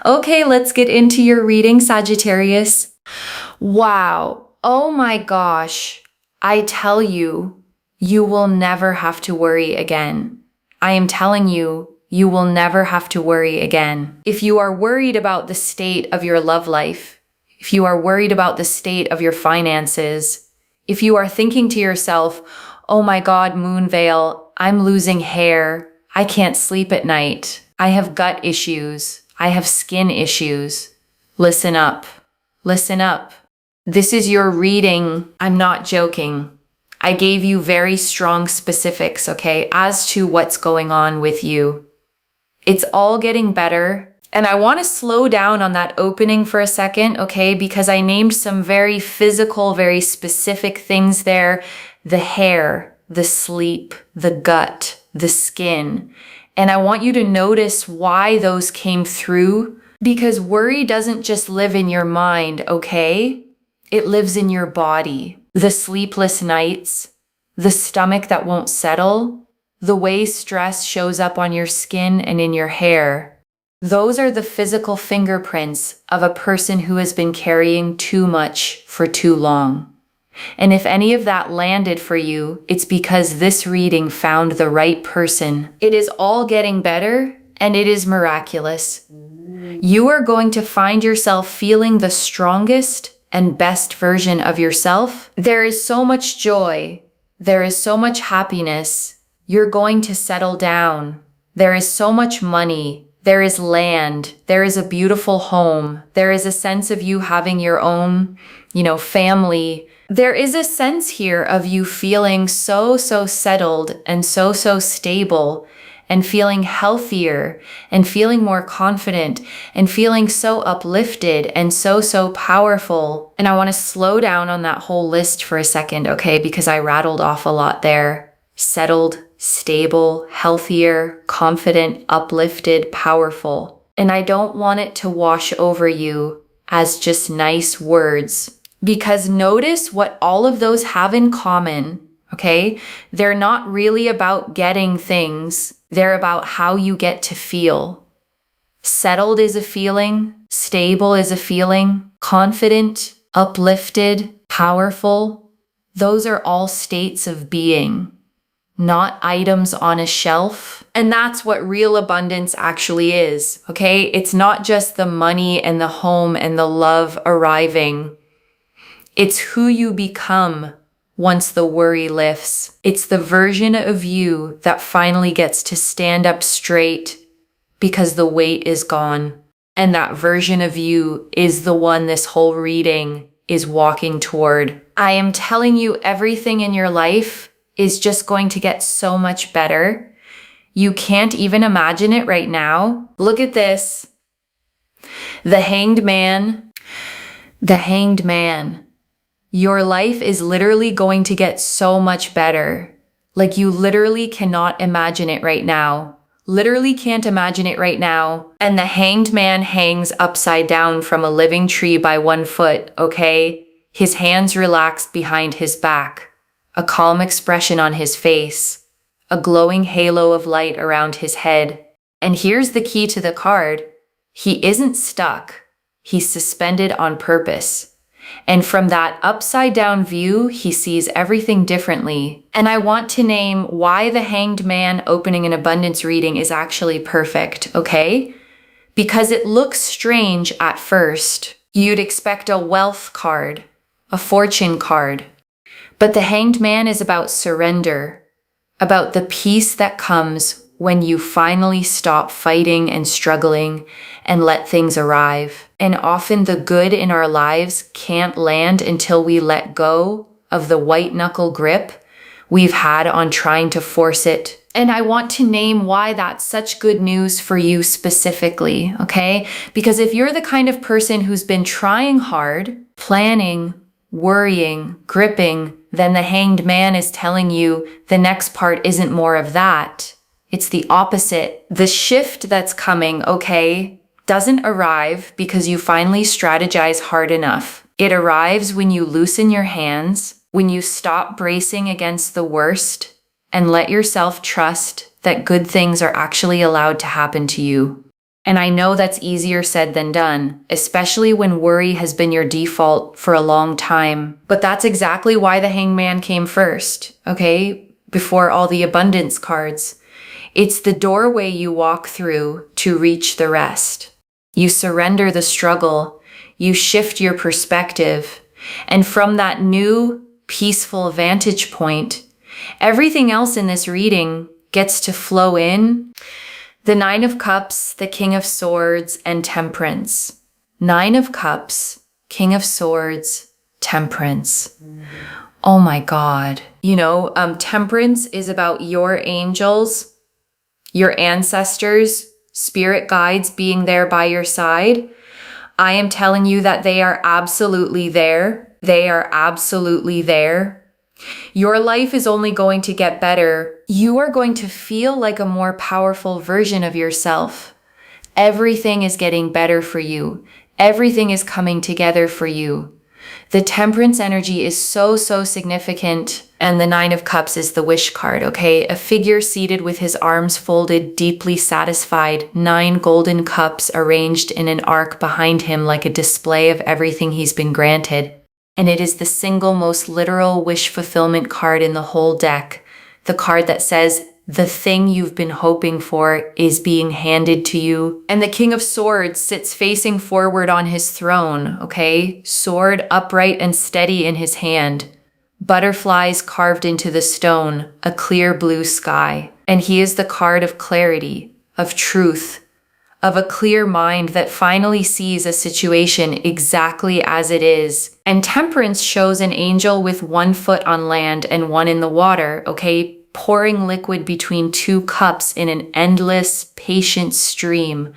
Okay, let's get into your reading, Sagittarius. Wow. Oh my gosh. I tell you, you will never have to worry again. I am telling you, you will never have to worry again. If you are worried about the state of your love life, if you are worried about the state of your finances, if you are thinking to yourself, oh my God, Moonveil, I'm losing hair. I can't sleep at night. I have gut issues. I have skin issues. Listen up. Listen up. This is your reading. I'm not joking. I gave you very strong specifics, okay, as to what's going on with you. It's all getting better. And I want to slow down on that opening for a second, okay, because I named some very physical, very specific things there. The hair, the sleep, the gut, the skin. And I want you to notice why those came through, because worry doesn't just live in your mind, okay? It lives in your body. The sleepless nights, the stomach that won't settle, the way stress shows up on your skin and in your hair. Those are the physical fingerprints of a person who has been carrying too much for too long. And if any of that landed for you, it's because this reading found the right person. It is all getting better, and it is miraculous. You are going to find yourself feeling the strongest and best version of yourself. There is so much joy. There is so much happiness. You're going to settle down. There is so much money. There is land. There is a beautiful home. There is a sense of you having your own, family. There is a sense here of you feeling so settled and so stable, and feeling healthier and feeling more confident and feeling so uplifted and so powerful. And I want to slow down on that whole list for a second, okay? Because I rattled off a lot there. Settled, stable, healthier, confident, uplifted, powerful. And I don't want it to wash over you as just nice words. Because notice what all of those have in common, okay? They're not really about getting things. They're about how you get to feel. Settled is a feeling. Stable is a feeling. Confident, uplifted, powerful. Those are all states of being, not items on a shelf. And that's what real abundance actually is, okay? It's not just the money and the home and the love arriving. It's who you become once the worry lifts. It's the version of you that finally gets to stand up straight because the weight is gone. And that version of you is the one this whole reading is walking toward. I am telling you, everything in your life is just going to get so much better. You can't even imagine it right now. Look at this. The Hanged Man. The Hanged Man. Your life is literally going to get so much better. Like, you literally cannot imagine it right now. Literally can't imagine it right now. And the Hanged Man hangs upside down from a living tree by 1 foot, okay? His hands relaxed behind his back. A calm expression on his face. A glowing halo of light around his head. And here's the key to the card. He isn't stuck. He's suspended on purpose. And from that upside down view, he sees everything differently. And I want to name why the Hanged Man opening an abundance reading is actually perfect, okay? Because it looks strange at first. You'd expect a wealth card, a fortune card. But the Hanged Man is about surrender, about the peace that comes when you finally stop fighting and struggling and let things arrive. And often the good in our lives can't land until we let go of the white knuckle grip we've had on trying to force it. And I want to name why that's such good news for you specifically, okay? Because if you're the kind of person who's been trying hard, planning, worrying, gripping, then the Hanged Man is telling you the next part isn't more of that. It's the opposite. The shift that's coming, okay, doesn't arrive because you finally strategize hard enough. It arrives when you loosen your hands, when you stop bracing against the worst, and let yourself trust that good things are actually allowed to happen to you. And I know that's easier said than done, especially when worry has been your default for a long time. But that's exactly why the Hangman came first, okay? Before all the abundance cards. It's the doorway you walk through to reach the rest. You surrender the struggle, you shift your perspective, and from that new, peaceful vantage point, everything else in this reading gets to flow in. The Nine of Cups, the King of Swords, and Temperance. Nine of Cups, King of Swords, Temperance. Oh my God. Temperance is about your angels, your ancestors, spirit guides being there by your side. I am telling you that they are absolutely there. They are absolutely there. Your life is only going to get better. You are going to feel like a more powerful version of yourself. Everything is getting better for you. Everything is coming together for you. The Temperance energy is so significant. And the Nine of Cups is the wish card, okay? A figure seated with his arms folded, deeply satisfied, 9 golden cups arranged in an arc behind him like a display of everything he's been granted. And it is the single most literal wish fulfillment card in the whole deck. The card that says, the thing you've been hoping for is being handed to you. And the King of Swords sits facing forward on his throne, okay? Sword upright and steady in his hand. Butterflies carved into the stone, a clear blue sky. And he is the card of clarity, of truth, of a clear mind that finally sees a situation exactly as it is. And Temperance shows an angel with 1 foot on land and 1 in the water, okay? Pouring liquid between 2 cups in an endless, patient stream,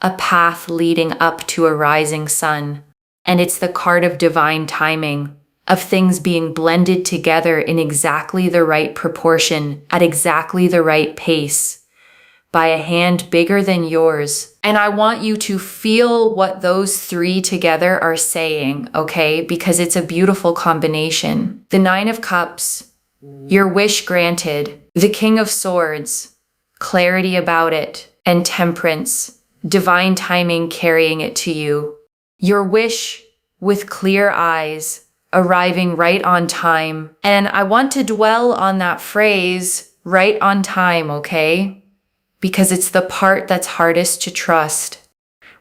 a path leading up to a rising sun. And it's the card of divine timing, of things being blended together in exactly the right proportion, at exactly the right pace, by a hand bigger than yours. And I want you to feel what those 3 together are saying, okay? Because it's a beautiful combination. The Nine of Cups, your wish granted. The King of Swords, clarity about it. And Temperance, divine timing carrying it to you. Your wish with clear eyes, arriving right on time. And I want to dwell on that phrase, right on time, okay? Because it's the part that's hardest to trust.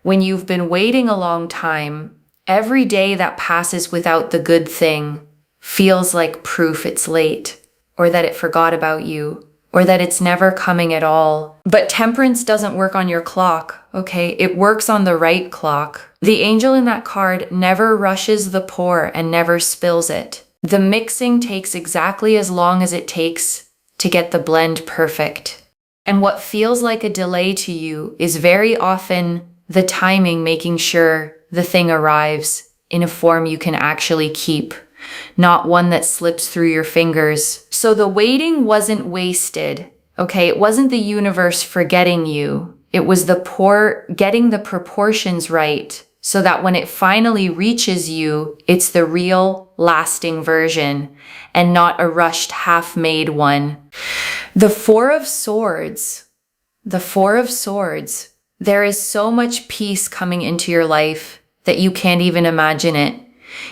When you've been waiting a long time, every day that passes without the good thing feels like proof it's late, or that it forgot about you, or that it's never coming at all. But Temperance doesn't work on your clock, okay? It works on the right clock. The angel in that card never rushes the pour and never spills it. The mixing takes exactly as long as it takes to get the blend perfect. And what feels like a delay to you is very often the timing making sure the thing arrives in a form you can actually keep, not one that slips through your fingers. So the waiting wasn't wasted, okay? It wasn't the universe forgetting you. It was getting the proportions right so that when it finally reaches you, it's the real, lasting version and not a rushed, half-made one. The Four of Swords, there is so much peace coming into your life that you can't even imagine it.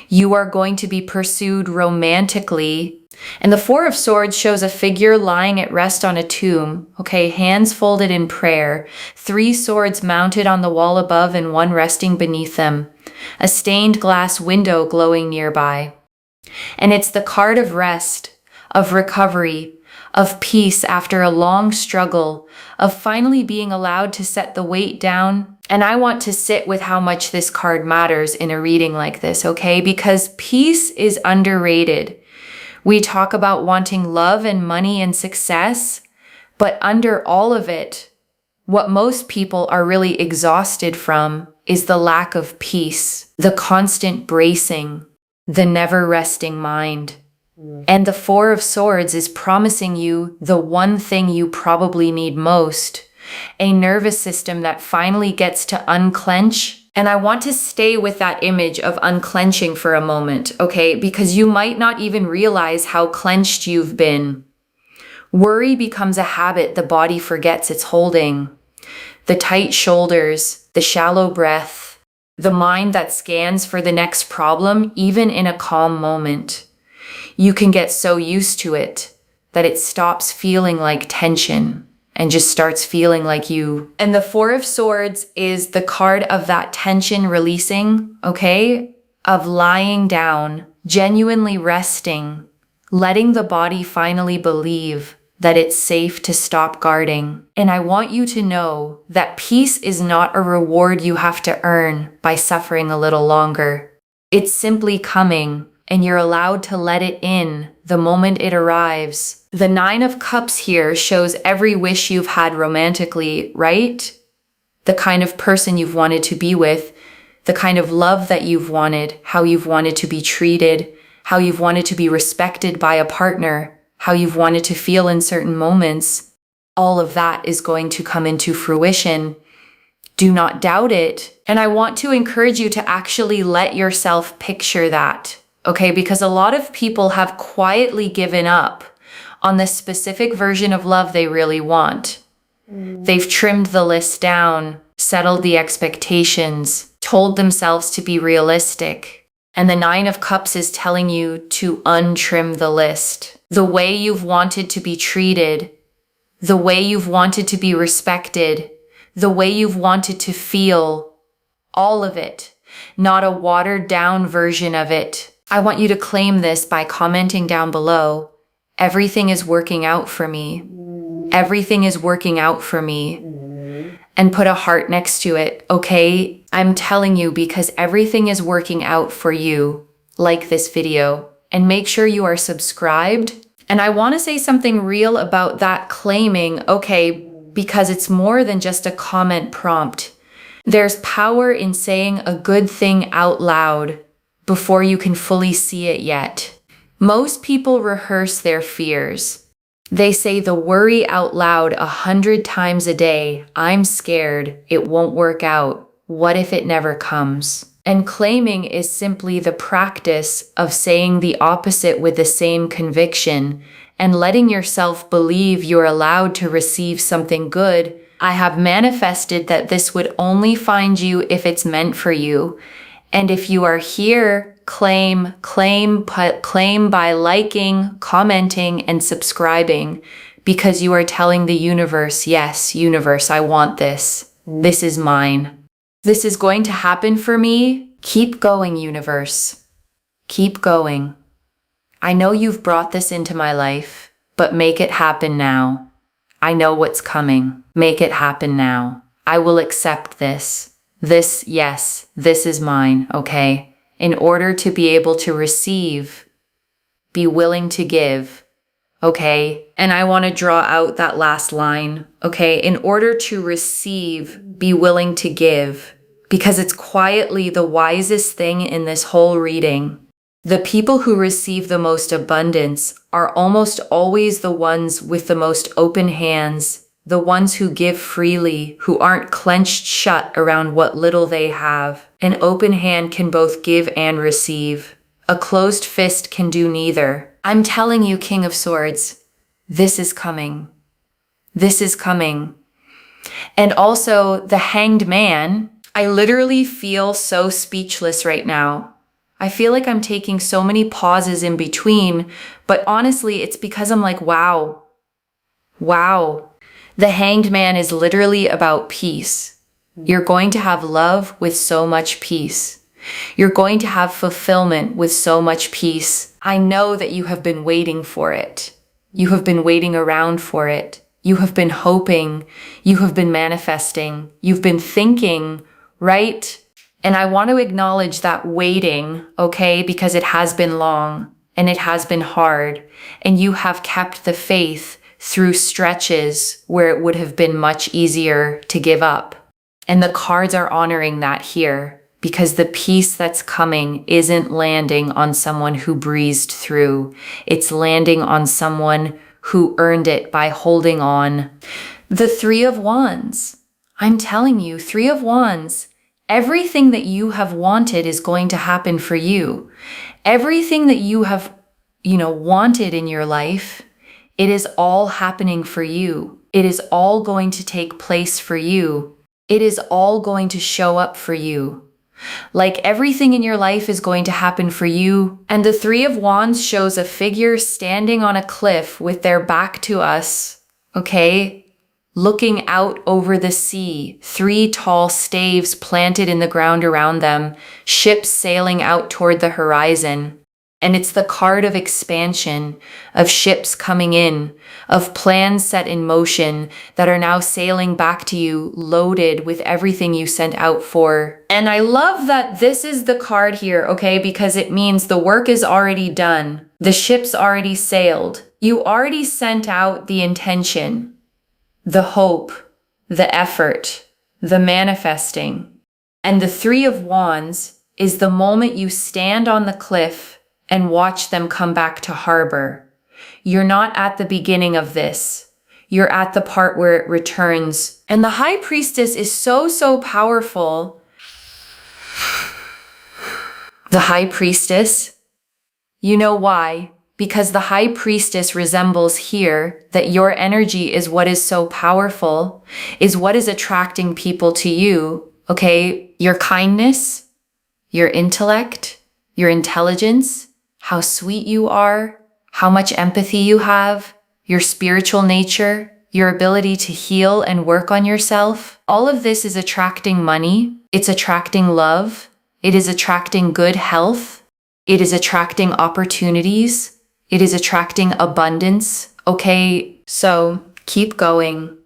You are going to be pursued romantically. And the Four of Swords shows a figure lying at rest on a tomb, okay, hands folded in prayer, 3 swords mounted on the wall above and 1 resting beneath them, a stained glass window glowing nearby. And it's the card of rest, of recovery, of peace after a long struggle, of finally being allowed to set the weight down. And I want to sit with how much this card matters in a reading like this, okay? Because peace is underrated. We talk about wanting love and money and success, but under all of it, what most people are really exhausted from is the lack of peace, the constant bracing, the never-resting mind. And the Four of Swords is promising you the one thing you probably need most, a nervous system that finally gets to unclench. And I want to stay with that image of unclenching for a moment, okay? Because you might not even realize how clenched you've been. Worry becomes a habit the body forgets it's holding. the tight shoulders, the shallow breath, the mind that scans for the next problem, even in a calm moment. You can get so used to it that it stops feeling like tension and just starts feeling like you. And the Four of Swords is the card of that tension releasing, okay? Of lying down, genuinely resting, letting the body finally believe that it's safe to stop guarding. And I want you to know that peace is not a reward you have to earn by suffering a little longer. It's simply coming, and you're allowed to let it in the moment it arrives. The Nine of Cups here shows every wish you've had romantically, right? The kind of person you've wanted to be with, the kind of love that you've wanted, how you've wanted to be treated, how you've wanted to be respected by a partner, how you've wanted to feel in certain moments. All of that is going to come into fruition. Do not doubt it. And I want to encourage you to actually let yourself picture that, okay? Because a lot of people have quietly given up on the specific version of love they really want. They've trimmed the list down, settled the expectations, told themselves to be realistic. And the Nine of Cups is telling you to untrim the list. The way you've wanted to be treated, the way you've wanted to be respected, the way you've wanted to feel, all of it, not a watered down version of it. I want you to claim this by commenting down below. Everything is working out for me. Everything is working out for me. And put a heart next to it, okay? I'm telling you, because everything is working out for you. Like this video. And make sure you are subscribed. And I want to say something real about that claiming, okay, because it's more than just a comment prompt. There's power in saying a good thing out loud before you can fully see it yet. Most people rehearse their fears. They say the worry out loud 100 times a day. I'm scared. It won't work out. What if it never comes? And claiming is simply the practice of saying the opposite with the same conviction and letting yourself believe you're allowed to receive something good. I have manifested that this would only find you if it's meant for you. And if you are here, claim by liking, commenting, and subscribing, because you are telling the universe, yes, universe, I want this. This is mine. This is going to happen for me. Keep going, universe. Keep going. I know you've brought this into my life, but make it happen now. I know what's coming. Make it happen now. I will accept this. This, yes, this is mine, okay? In order to be able to receive, be willing to give, okay? And I want to draw out that last line, okay? In order to receive, be willing to give, because it's quietly the wisest thing in this whole reading. The people who receive the most abundance are almost always the ones with the most open hands, the ones who give freely, who aren't clenched shut around what little they have. An open hand can both give and receive. A closed fist can do neither. I'm telling you, King of Swords, this is coming. This is coming. And also, the Hanged Man, I literally feel so speechless right now. I feel like I'm taking so many pauses in between, but honestly, it's because I'm like, wow. Wow. The Hanged Man is literally about peace. You're going to have love with so much peace. You're going to have fulfillment with so much peace. I know that you have been waiting for it. You have been waiting around for it. You have been hoping. You have been manifesting. You've been thinking, right? And I want to acknowledge that waiting, okay? Because it has been long and it has been hard. And you have kept the faith through stretches where it would have been much easier to give up. And the cards are honoring that here, because the peace that's coming isn't landing on someone who breezed through. It's landing on someone who earned it by holding on. The Three of Wands. I'm telling you, Three of Wands. Everything that you have wanted is going to happen for you. Everything that you have, wanted in your life, it is all happening for you. It is all going to take place for you. It is all going to show up for you. Like everything in your life is going to happen for you. And the Three of Wands shows a figure standing on a cliff with their back to us, okay? Looking out over the sea, 3 tall staves planted in the ground around them, ships sailing out toward the horizon. And it's the card of expansion, of ships coming in, of plans set in motion that are now sailing back to you, loaded with everything you sent out for. And I love that this is the card here, okay? Because it means the work is already done. The ship's already sailed. You already sent out the intention, the hope, the effort, the manifesting. And the Three of Wands is the moment you stand on the cliff and watch them come back to harbor. You're not at the beginning of this. You're at the part where it returns. And the High Priestess is so powerful. The High Priestess, you know why? Because the High Priestess resembles here that your energy is what is so powerful, is what is attracting people to you, okay? Your kindness, your intellect, your intelligence, how sweet you are, how much empathy you have, your spiritual nature, your ability to heal and work on yourself. All of this is attracting money. It's attracting love. It is attracting good health. It is attracting opportunities. It is attracting abundance. Okay, so keep going.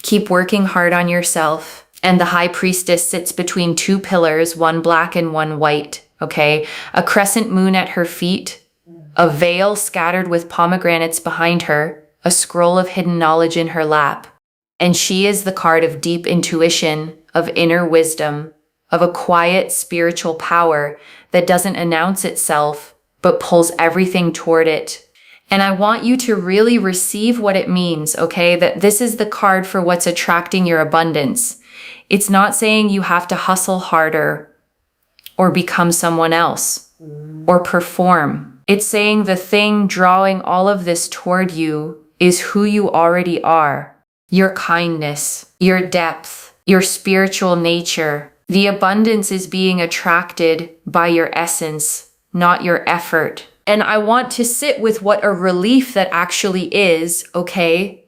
Keep working hard on yourself. And the High Priestess sits between 2 pillars, one black and one white. Okay, a crescent moon at her feet, a veil scattered with pomegranates behind her, a scroll of hidden knowledge in her lap. And she is the card of deep intuition, of inner wisdom, of a quiet spiritual power that doesn't announce itself, but pulls everything toward it. And I want you to really receive what it means, okay? That this is the card for what's attracting your abundance. It's not saying you have to hustle harder, or become someone else, or perform. It's saying the thing drawing all of this toward you is who you already are. Your kindness, your depth, your spiritual nature. The abundance is being attracted by your essence, not your effort. And I want to sit with what a relief that actually is, okay?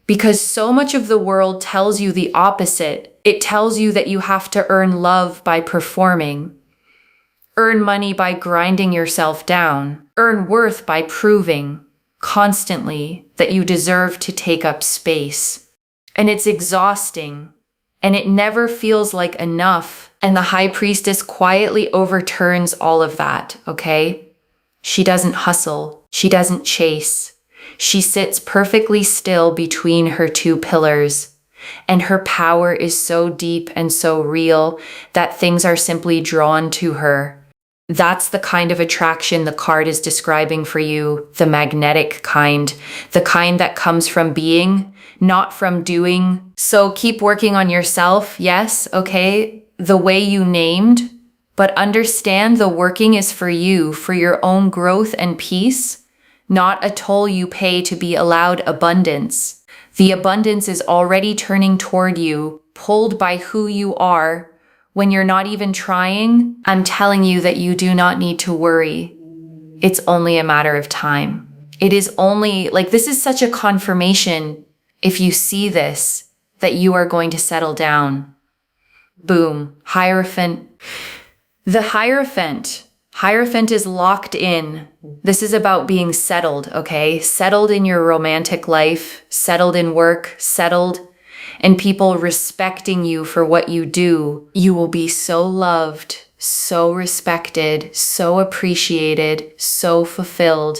Because so much of the world tells you the opposite. It tells you that you have to earn love by performing, earn money by grinding yourself down, earn worth by proving constantly that you deserve to take up space. And it's exhausting, and it never feels like enough. And the High Priestess quietly overturns all of that, okay? She doesn't hustle. She doesn't chase. She sits perfectly still between her 2 pillars. And her power is so deep and so real that things are simply drawn to her. That's the kind of attraction the card is describing for you, the magnetic kind, the kind that comes from being, not from doing. So keep working on yourself, yes, okay, the way you named, but understand the working is for you, for your own growth and peace, not a toll you pay to be allowed abundance. The abundance is already turning toward you, pulled by who you are. When you're not even trying, I'm telling you that you do not need to worry. It's only a matter of time. It is only, like, this is such a confirmation, if you see this, that you are going to settle down. Boom. Hierophant. The Hierophant. Hierophant is locked in. This is about being settled, okay? Settled in your romantic life, settled in work, settled, and people respecting you for what you do. You will be so loved, so respected, so appreciated, so fulfilled.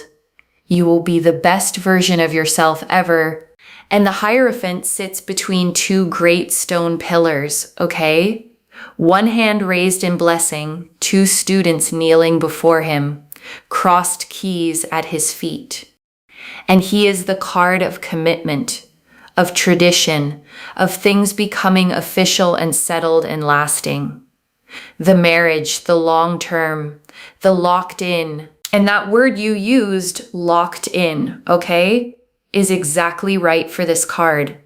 You will be the best version of yourself ever. And the Hierophant sits between 2 great stone pillars, okay? One hand raised in blessing, 2 students kneeling before him, crossed keys at his feet. And he is the card of commitment, of tradition, of things becoming official and settled and lasting. The marriage, the long term, the locked in. And that word you used, locked in, okay, is exactly right for this card.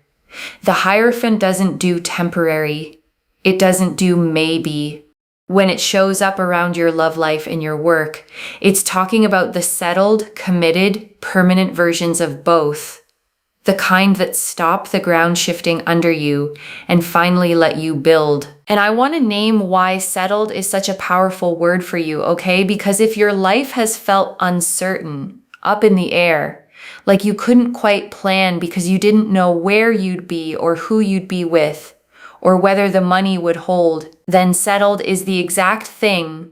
The Hierophant doesn't do temporary. It doesn't do maybe. When it shows up around your love life and your work, it's talking about the settled, committed, permanent versions of both. The kind that stop the ground shifting under you and finally let you build. And I want to name why settled is such a powerful word for you, okay? Because if your life has felt uncertain, up in the air, like you couldn't quite plan because you didn't know where you'd be or who you'd be with, or whether the money would hold, then settled is the exact thing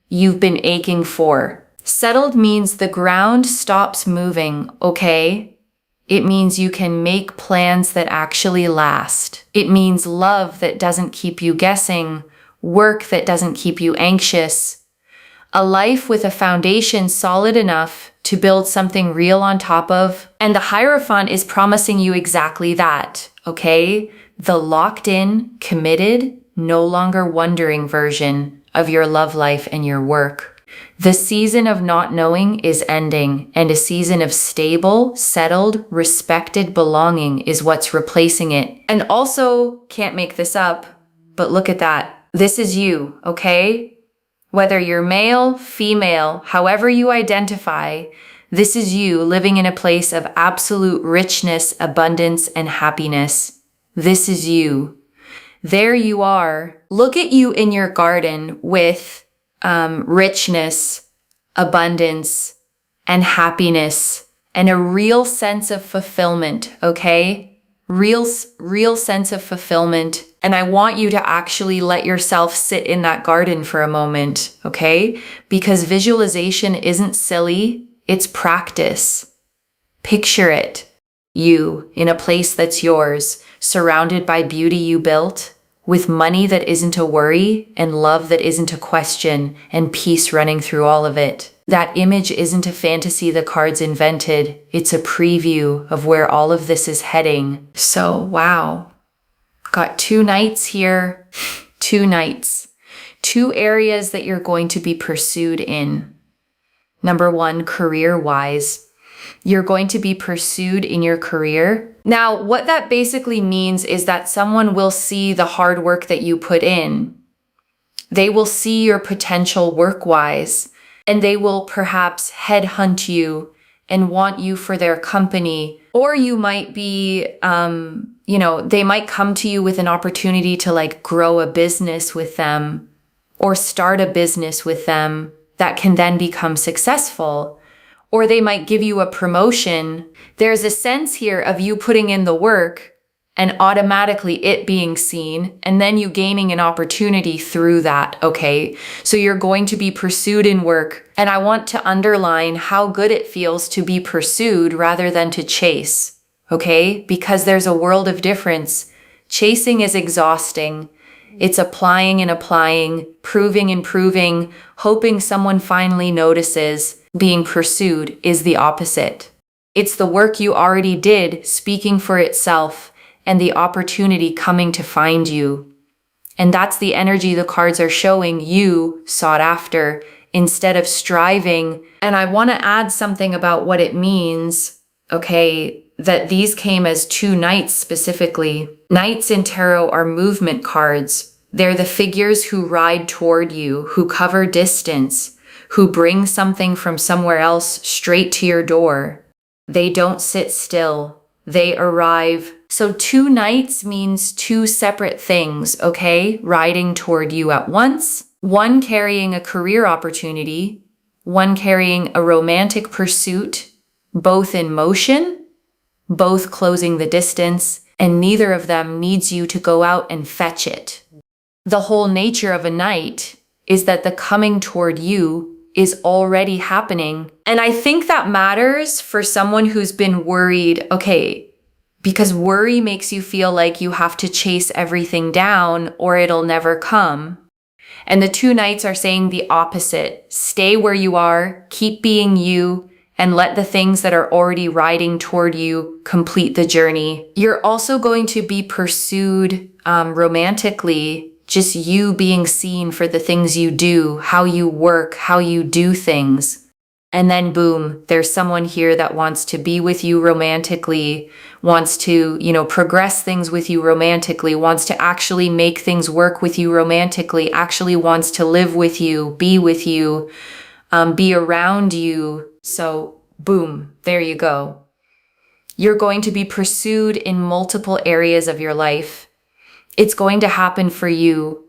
you've been aching for. Settled means the ground stops moving, okay? It means you can make plans that actually last. It means love that doesn't keep you guessing, work that doesn't keep you anxious, a life with a foundation solid enough to build something real on top of. And the Hierophant is promising you exactly that, okay? The locked in, committed, no longer wondering version of your love life and your work. The season of not knowing is ending, and a season of stable, settled, respected belonging is what's replacing it. And also, can't make this up, but look at that. This is you, okay? Whether you're male, female, however you identify, this is you living in a place of absolute richness, abundance, and happiness. This is you. There you are. Look at you in your garden with richness, abundance, and happiness, and a real sense of fulfillment, okay? Real sense of fulfillment. And I want you to actually let yourself sit in that garden for a moment, okay? Because visualization isn't silly, it's practice. Picture it. You in a place that's yours, surrounded by beauty you built, with money that isn't a worry, and love that isn't a question, and peace running through all of it. That image isn't a fantasy the cards invented, it's a preview of where all of this is heading. So, wow. Got 2 nights here, 2 nights. 2 areas that you're going to be pursued in. Number 1, career-wise. You're going to be pursued in your career. Now, what that basically means is that someone will see the hard work that you put in. They will see your potential work-wise, and they will perhaps headhunt you and want you for their company. Or you might be, they might come to you with an opportunity to grow a business with them or start a business with them that can then become successful. Or they might give you a promotion. There's a sense here of you putting in the work and automatically it being seen, and then you gaining an opportunity through that, okay? So you're going to be pursued in work, and I want to underline how good it feels to be pursued rather than to chase, okay? Because there's a world of difference. Chasing is exhausting. It's applying and applying, proving and proving, hoping someone finally notices. Being pursued is the opposite. It's the work you already did speaking for itself and the opportunity coming to find you. And that's the energy the cards are showing you sought after instead of striving. And I want to add something about what it means, okay, that these came as 2 knights specifically. Knights in tarot are movement cards. They're the figures who ride toward you, who cover distance, who bring something from somewhere else straight to your door. They don't sit still. They arrive. So 2 knights means 2 separate things, okay? Riding toward you at once. One carrying a career opportunity, one carrying a romantic pursuit, both in motion, both closing the distance, and neither of them needs you to go out and fetch it. The whole nature of a knight is that the coming toward you is already happening. And I think that matters for someone who's been worried, okay, because worry makes you feel like you have to chase everything down or it'll never come. And the 2 knights are saying the opposite. Stay where you are, keep being you, and let the things that are already riding toward you complete the journey. You're also going to be pursued romantically, just you being seen for the things you do, how you work, how you do things. And then boom, there's someone here that wants to be with you romantically, wants to, progress things with you romantically, wants to actually make things work with you romantically, actually wants to live with you, be around you. So boom, there you go. You're going to be pursued in multiple areas of your life. It's going to happen for you.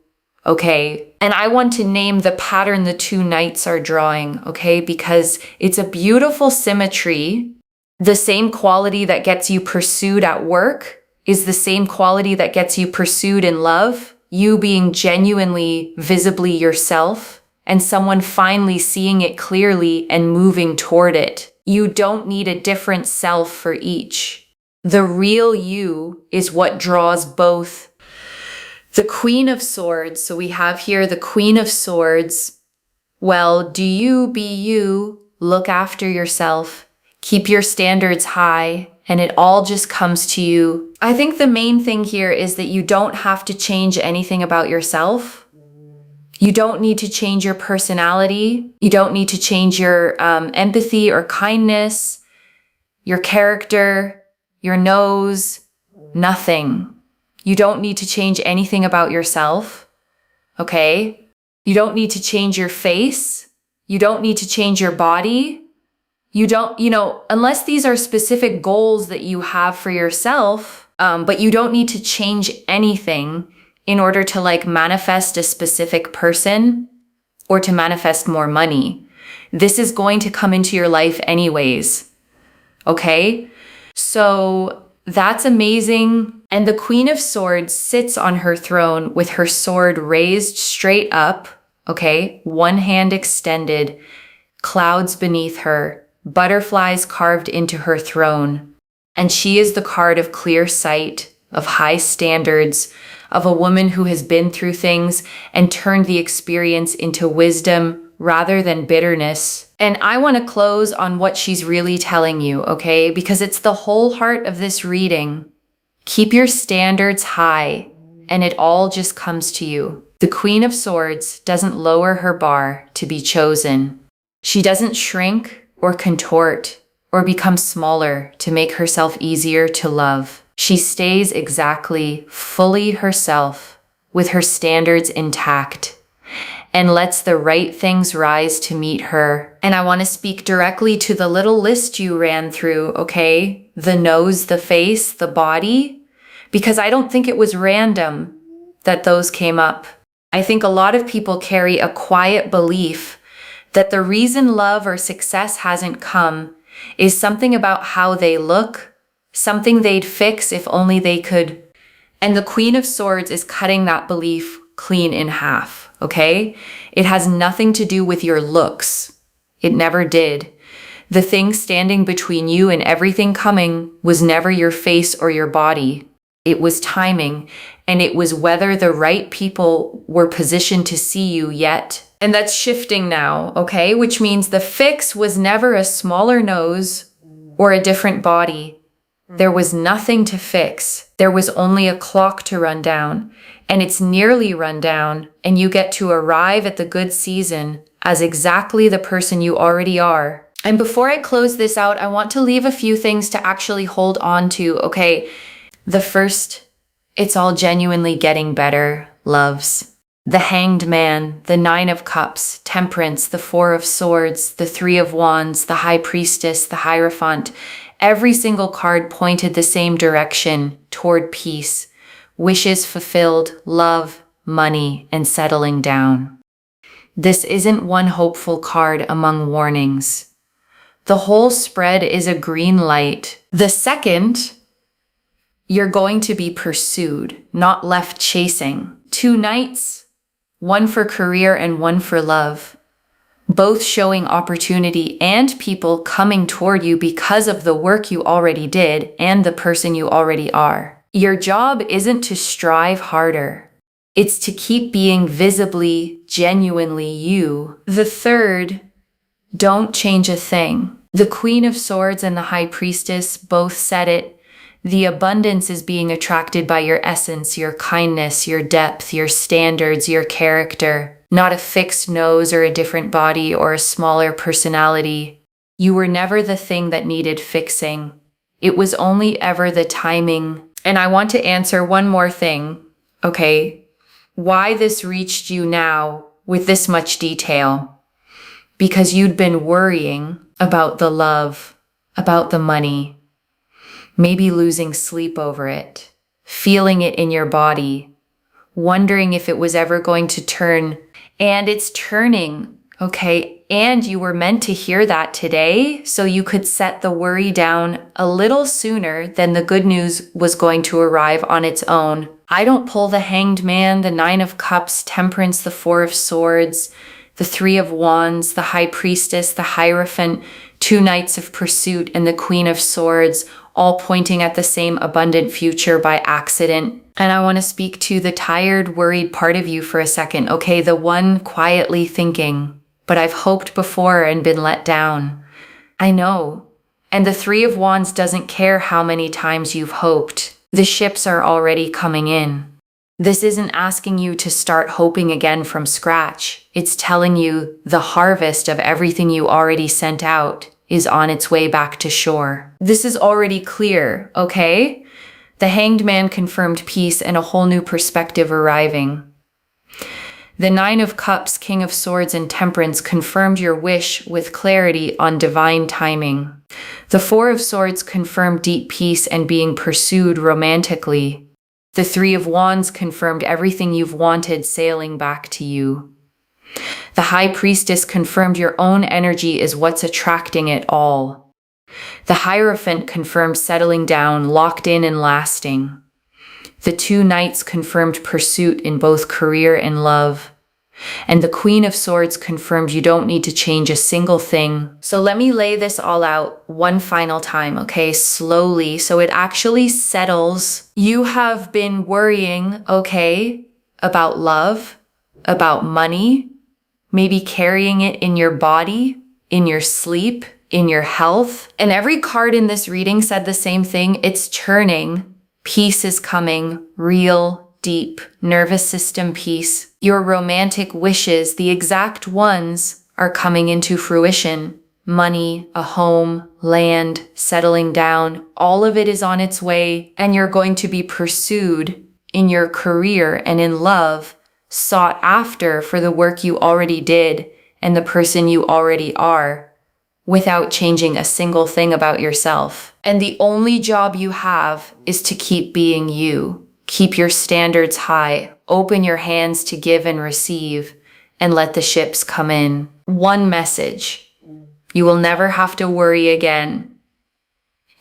Okay. And I want to name the pattern the two knights are drawing, okay? Because it's a beautiful symmetry. The same quality that gets you pursued at work is the same quality that gets you pursued in love. You being genuinely, visibly yourself, and someone finally seeing it clearly and moving toward it. You don't need a different self for each. The real you is what draws both. The Queen of Swords, so we have here the Queen of Swords. Well, do you be you, look after yourself, keep your standards high, and it all just comes to you. I think the main thing here is that you don't have to change anything about yourself. You don't need to change your personality. You don't need to change your empathy or kindness, your character, your nose, nothing. You don't need to change anything about yourself, okay? You don't need to change your face. You don't need to change your body. You don't, unless these are specific goals that you have for yourself, but you don't need to change anything in order to manifest a specific person or to manifest more money. This is going to come into your life anyways, okay? So that's amazing. And the Queen of Swords sits on her throne with her sword raised straight up, okay? One hand extended, clouds beneath her, butterflies carved into her throne. And she is the card of clear sight, of high standards, of a woman who has been through things and turned the experience into wisdom rather than bitterness. And I want to close on what she's really telling you, okay? Because it's the whole heart of this reading. Keep your standards high, and it all just comes to you. The Queen of Swords doesn't lower her bar to be chosen. She doesn't shrink or contort or become smaller to make herself easier to love. She stays exactly, fully herself, with her standards intact, and lets the right things rise to meet her. And I want to speak directly to the little list you ran through, okay? The nose, the face, the body, because I don't think it was random that those came up. I think a lot of people carry a quiet belief that the reason love or success hasn't come is something about how they look, something they'd fix if only they could. And the Queen of Swords is cutting that belief clean in half, okay? It has nothing to do with your looks. It never did. The thing standing between you and everything coming was never your face or your body. It was timing, and it was whether the right people were positioned to see you yet. And that's shifting now, okay? Which means the fix was never a smaller nose or a different body. There was nothing to fix. There was only a clock to run down, and it's nearly run down, and you get to arrive at the good season as exactly the person you already are. And before I close this out, I want to leave a few things to actually hold on to, okay? The first, it's all genuinely getting better, loves. The Hanged Man, the Nine of Cups, Temperance, the Four of Swords, the Three of Wands, the High Priestess, the Hierophant. Every single card pointed the same direction, toward peace, wishes fulfilled, love, money, and settling down. This isn't one hopeful card among warnings. The whole spread is a green light. The second, you're going to be pursued, not left chasing. Two knights, one for career and one for love, both showing opportunity and people coming toward you because of the work you already did and the person you already are. Your job isn't to strive harder. It's to keep being visibly, genuinely you. The third, don't change a thing. The Queen of Swords and the High Priestess both said it. The abundance is being attracted by your essence, your kindness, your depth, your standards, your character. not a fixed nose or a different body or a smaller personality. You were never the thing that needed fixing. It was only ever the timing. And I want to answer one more thing, okay? Why this reached you now with this much detail? Because you'd been worrying about the love, about the money, maybe losing sleep over it, feeling it in your body, wondering if it was ever going to turn. And it's turning, okay? And you were meant to hear that today so you could set the worry down a little sooner than the good news was going to arrive on its own. I don't pull the Hanged Man, the Nine of Cups, Temperance, the Four of Swords, the Three of Wands, the High Priestess, the Hierophant, two Knights of Pursuit, and the Queen of Swords, all pointing at the same abundant future by accident. And I want to speak to the tired, worried part of you for a second, okay? The one quietly thinking, but I've hoped before and been let down. I know. And the Three of Wands doesn't care how many times you've hoped. The ships are already coming in. This isn't asking you to start hoping again from scratch. It's telling you the harvest of everything you already sent out is on its way back to shore. This is already clear, okay? The Hanged Man confirmed peace and a whole new perspective arriving. The Nine of Cups, King of Swords, and Temperance confirmed your wish with clarity on divine timing. The Four of Swords confirmed deep peace and being pursued romantically. The Three of Wands confirmed everything you've wanted sailing back to you. The High Priestess confirmed your own energy is what's attracting it all. The Hierophant confirmed settling down, locked in and lasting. The two Knights confirmed pursuit in both career and love. And the Queen of Swords confirmed you don't need to change a single thing. So let me lay this all out one final time, okay? Slowly, so it actually settles. You have been worrying, okay, about love, about money, maybe carrying it in your body, in your sleep, in your health. And every card in this reading said the same thing. It's churning. Peace is coming, real, deep, nervous system peace. Your romantic wishes, the exact ones, are coming into fruition. Money, a home, land, settling down, all of it is on its way, and you're going to be pursued in your career and in love, sought after for the work you already did and the person you already are, without changing a single thing about yourself. And the only job you have is to keep being you. Keep your standards high, open your hands to give and receive, and let the ships come in. One message: you will never have to worry again.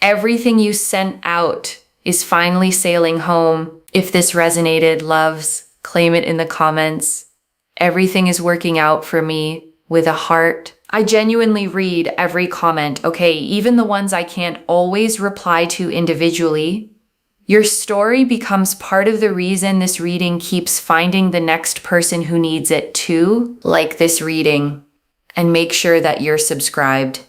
Everything you sent out is finally sailing home. If this resonated, loves, claim it in the comments. Everything is working out for me with a heart. I genuinely read every comment, okay, even the ones I can't always reply to individually. Your story becomes part of the reason this reading keeps finding the next person who needs it too, like this reading. And make sure that you're subscribed.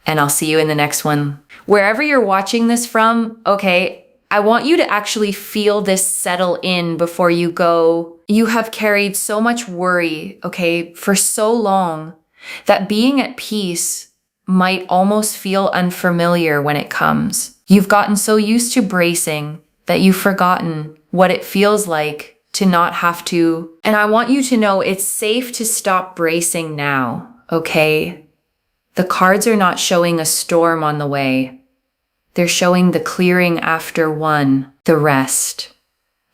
And I'll see you in the next one. Wherever you're watching this from, okay, I want you to actually feel this settle in before you go. You have carried so much worry, okay, for so long that being at peace might almost feel unfamiliar when it comes. You've gotten so used to bracing that you've forgotten what it feels like to not have to. And I want you to know it's safe to stop bracing now, okay? The cards are not showing a storm on the way. They're showing the clearing after one, the rest,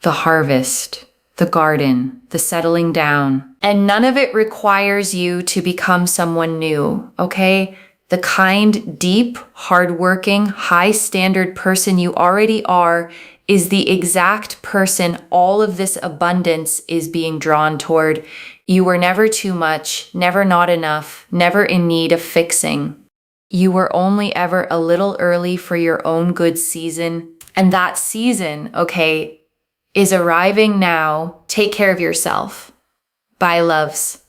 the harvest, the garden, the settling down. And none of it requires you to become someone new, okay? The kind, deep, hardworking, high-standard person you already are is the exact person all of this abundance is being drawn toward. You were never too much, never not enough, never in need of fixing. You were only ever a little early for your own good season. And that season, okay, is arriving now. Take care of yourself. Bye, loves.